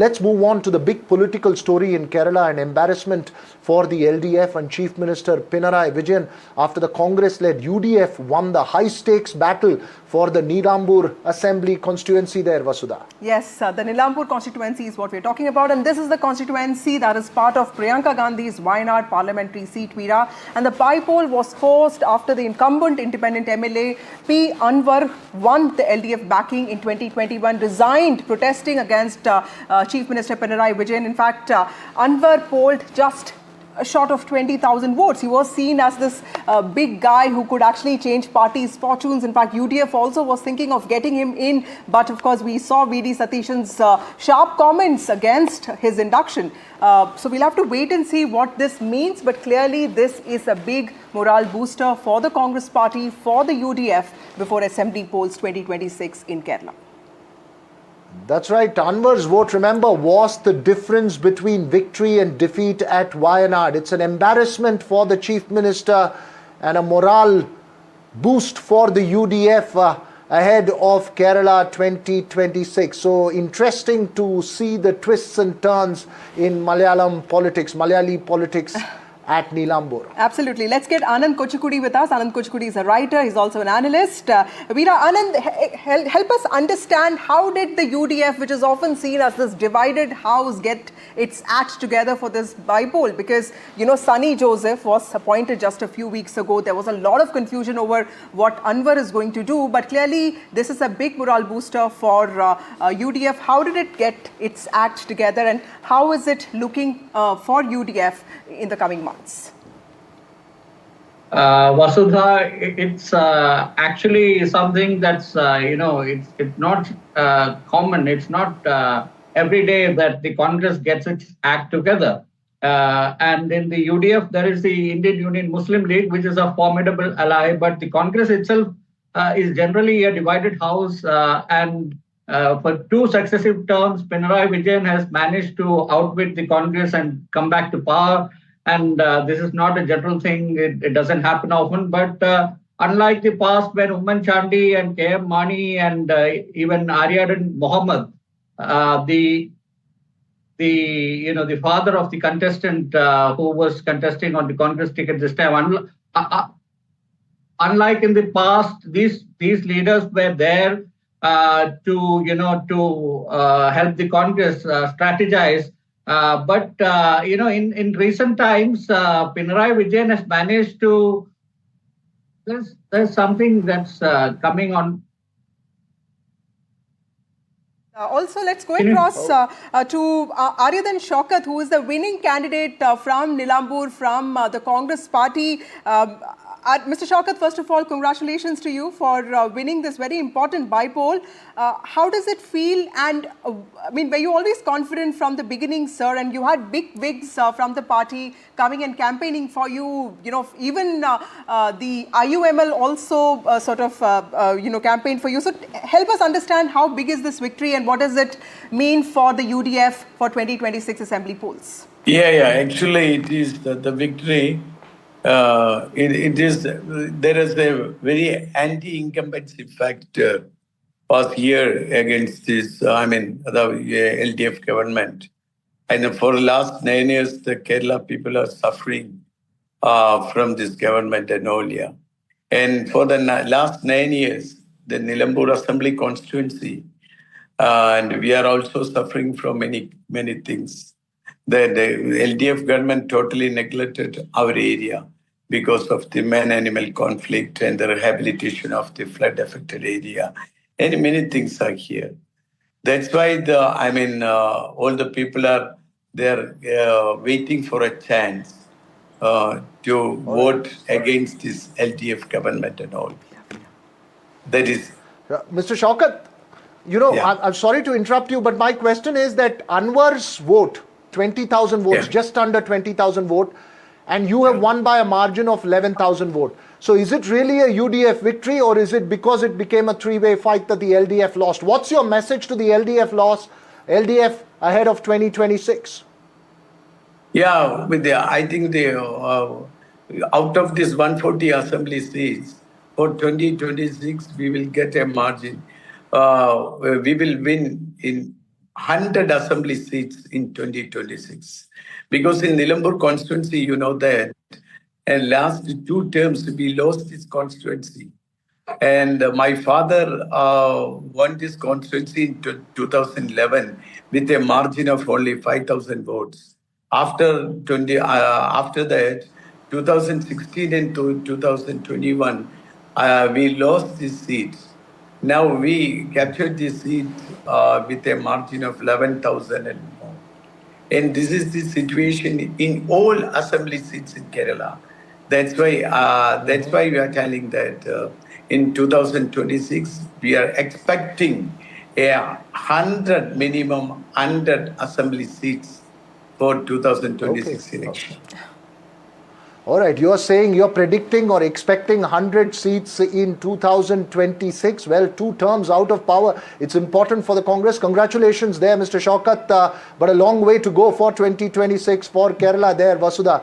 Let's move on to the big political story in Kerala, an embarrassment for the LDF and Chief Minister Pinarayi Vijayan after the Congress-led UDF won the high-stakes battle for the Nilambur Assembly constituency there, Vasudha. Yes, the Nilambur constituency is what we're talking about, and this is the constituency that is part of Priyanka Gandhi's Wayanad parliamentary seat, Veera. And the bypoll was forced after the incumbent independent MLA P. Anwar won the LDF backing in 2021, resigned protesting against Chief Minister Pinarayi Vijayan. In fact, Anwar polled just short of 20,000 votes. He was seen as this big guy who could actually change parties' fortunes. In fact, UDF also was thinking of getting him in. But of course, we saw V.D. Satishan's sharp comments against his induction. So we'll have to wait and see what this means. But clearly, this is a big morale booster for the Congress party, for the UDF, before Assembly polls 2026 in Kerala. That's right. Anwar's vote, remember, was the difference between victory and defeat at Wayanad. It's an embarrassment for the Chief Minister and a morale boost for the UDF ahead of Kerala 2026. So interesting to see the twists and turns in Malayali politics at Nilambur. Absolutely. Let's get Anand Kochukudi with us. Anand Kochukudi is a writer. He's also an analyst. Veera, Anand, help us understand, how did the UDF, which is often seen as this divided house, get its act together for this bypoll? Because, you know, Sunny Joseph was appointed just a few weeks ago. There was a lot of confusion over what Anwar is going to do. But clearly, this is a big morale booster for UDF. How did it get its act together, and how is it looking for UDF in the coming months? Vasudha, it's actually something that's, it's not common. It's not every day that the Congress gets its act together. And in the UDF, there is the Indian Union Muslim League, which is a formidable ally. But the Congress itself is generally a divided house. And for two successive terms, Pinarayi Vijayan has managed to outwit the Congress and come back to power. And this is not a general thing. It doesn't happen often. But unlike the past, when Umman Chandi and K.M. Mani and even Aryadan Mohammed, the father of the contestant who was contesting on the Congress ticket this time, unlike in the past, these leaders were there to help the Congress strategize. But in recent times, Pinarayi Vijayan has managed to. There's something that's coming on. Also, let's go across to Aryadan Shoukath, who is the winning candidate from Nilambur, from the Congress party. Mr. Shoukath, first of all, congratulations to you for winning this very important bypoll. How does it feel? And were you always confident from the beginning, sir? And you had big wigs from the party coming and campaigning for you. Even the IUML also campaigned for you. So help us understand, how big is this victory and what does it mean for the UDF for 2026 Assembly polls? Actually, it is the victory. There is a very anti-incumbency factor was here against this, the LDF government. And for the last 9 years, the Kerala people are suffering from this government and all. And for the last 9 years, the Nilambur Assembly constituency, and we are also suffering from many things. The LDF government totally neglected our area because of the man-animal conflict and the rehabilitation of the flood-affected area. And many things are here. That's why all the people are there waiting for a chance to vote against this LDF government and all. That is. Mr. Shoukath, I'm sorry to interrupt you, but my question is that Anwar's vote, 20,000 votes, just under 20,000 votes, and you have won by a margin of 11,000 votes. So is it really a UDF victory, or is it because it became a three-way fight that the LDF lost? What's your message to the LDF ahead of 2026? I think out of this 140 assembly seats, for 2026, we will get a margin. We will win in 100 assembly seats in 2026. Because in Nilambur constituency, you know that last 2 terms we lost this constituency. And my father won this constituency in 2011 with a margin of only 5,000 votes. After that, 2016 and 2021, we lost these seats. Now we captured this seat with a margin of 11,000 and more. And this is the situation in all assembly seats in Kerala. That's why we are telling that in 2026 we are expecting a 100 minimum 100 assembly seats for 2026 election. All right, you're saying you're predicting or expecting 100 seats in 2026. Well, 2 terms out of power. It's important for the Congress. Congratulations there, Mr. Shoukath. But a long way to go for 2026 for Kerala there, Vasudha.